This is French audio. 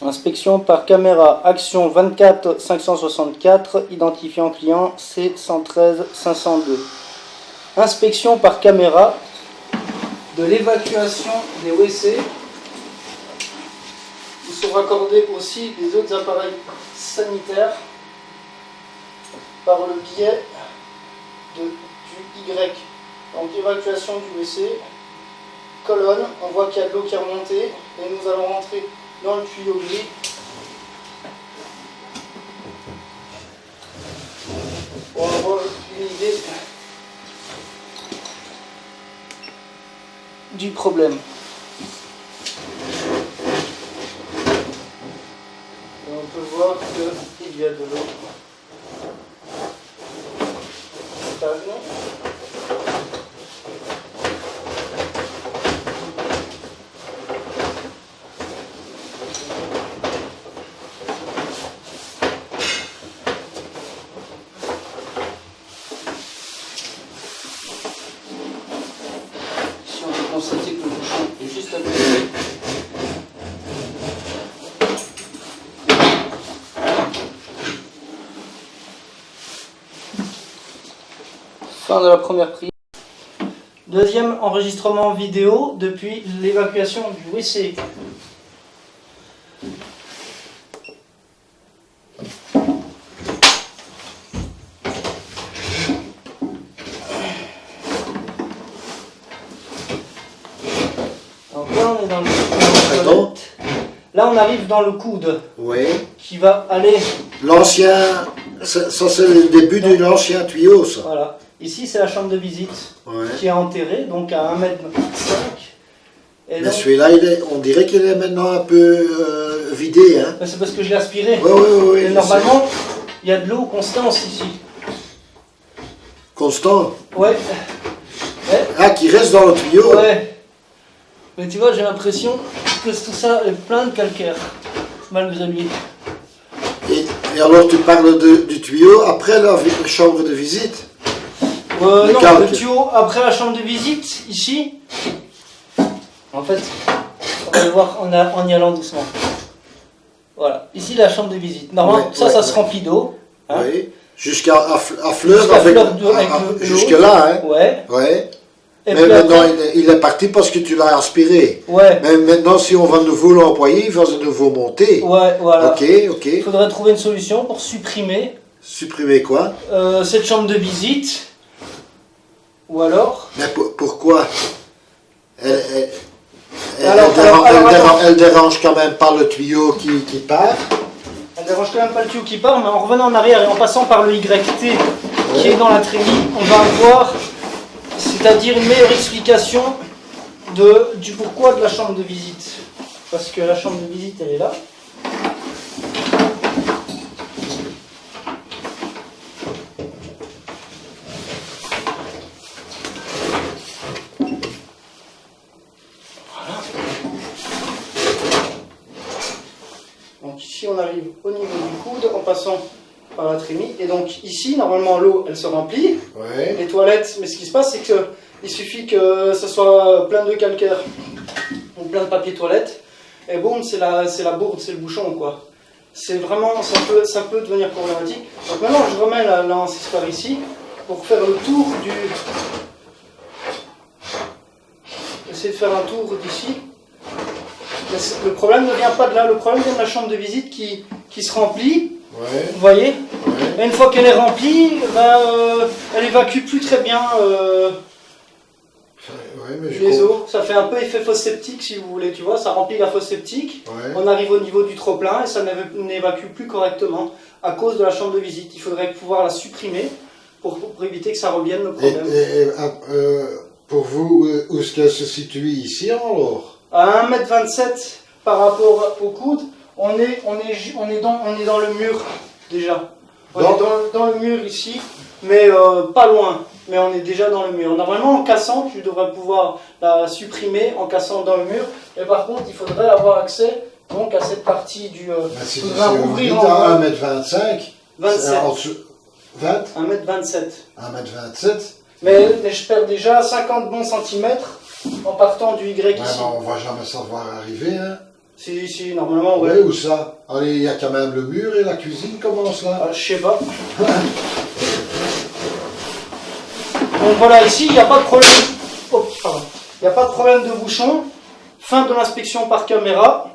Inspection par caméra, action 24 564, identifiant client C113 502. Inspection par caméra de l'évacuation des WC. Ils sont raccordés aussi des autres appareils sanitaires par le biais du Y. Donc évacuation du WC, colonne, on voit qu'il y a de l'eau qui est remontée et nous allons rentrer dans le tuyau gris. Pour avoir une idée du problème. Et on peut voir qu'il y a de l'eau stagne. Constater que le bouchon est juste à côté. Fin de la première prise. Deuxième enregistrement vidéo depuis l'évacuation du WC. Là, on est dans le coude. Là, on arrive dans le coude. Oui. Qui va aller. L'ancien. Ça, c'est le début de l'ancien tuyau, ça. Voilà. Ici, c'est la chambre de visite qui est enterrée, donc à 1,5 m. Mais celui-là, on dirait qu'il est maintenant un peu vidé. Hein. C'est parce que je l'ai aspiré. Oui. Et normalement, il y a de l'eau constante ici. Constant? Ouais. Ah, qui reste dans le tuyau? Ouais. Mais tu vois, j'ai l'impression que tout ça est plein de calcaire, malgré lui. Et alors tu parles du tuyau après la chambre de visite? Non, le tuyau après la chambre de visite, ici. En fait, on va le voir en y allant doucement. Voilà, ici la chambre de visite. Normalement, ça se remplit d'eau. Hein. Oui, jusqu'à fleur avec jusque-là. Hein. Ouais. Et mais maintenant, après, il est parti parce que tu l'as aspiré. Ouais. Mais maintenant, si on va de nouveau l'employer, il va de nouveau monter. Ouais, voilà. Ok. Il faudrait trouver une solution pour supprimer. Supprimer quoi? Cette chambre de visite. Ou alors... Mais pourquoi? Elle dérange quand même pas le tuyau qui part. Elle dérange quand même pas le tuyau qui part, mais en revenant en arrière et en passant par le YT qui est dans la trémie, on va avoir... C'est-à-dire une meilleure explication du pourquoi de la chambre de visite. Parce que la chambre de visite, elle est là. Voilà. Donc ici, on arrive au niveau du coude en passant par la trémie. Et donc ici, normalement, l'eau, elle se remplit. Ouais. Les toilettes, mais ce qui se passe, c'est qu'il suffit que ce soit plein de calcaire ou plein de papier toilette, et boum, c'est la bourde, c'est le bouchon, quoi. C'est vraiment, ça peut devenir problématique. Donc maintenant, je remets la lance par ici pour faire le tour du... Essayer de faire un tour d'ici. Le problème ne vient pas de là, le problème vient de la chambre de visite qui se remplit. Ouais. Vous voyez? Ouais. Et une fois qu'elle est remplie, elle évacue plus très bien les eaux. Ça fait un peu effet fosse septique, si vous voulez, tu vois, ça remplit la fosse septique. Ouais. On arrive au niveau du trop-plein et ça n'évacue plus correctement à cause de la chambre de visite. Il faudrait pouvoir la supprimer pour éviter que ça revienne, le problème. Pour vous, où est-ce qu'elle se situe ici alors? À 1,27 m par rapport au coude. On est dans le mur déjà. On est dans le mur ici, mais pas loin. Mais on est déjà dans le mur. Normalement, en cassant, tu devrais pouvoir la supprimer en cassant dans le mur. Et par contre, il faudrait avoir accès donc à cette partie du. Si on dit à 1,25 m, 27. 20 1,27 m. 1,27 m. Mais je perds déjà 50 bons centimètres en partant du Y ici. On va jamais savoir arriver, hein. Si, normalement, ouais. Oui, où ça? Allez, il y a quand même le mur et la cuisine commence là. Je sais pas. Donc voilà, ici, il n'y a pas de problème. Oh, pardon. Il n'y a pas de problème de bouchon. Fin de l'inspection par caméra.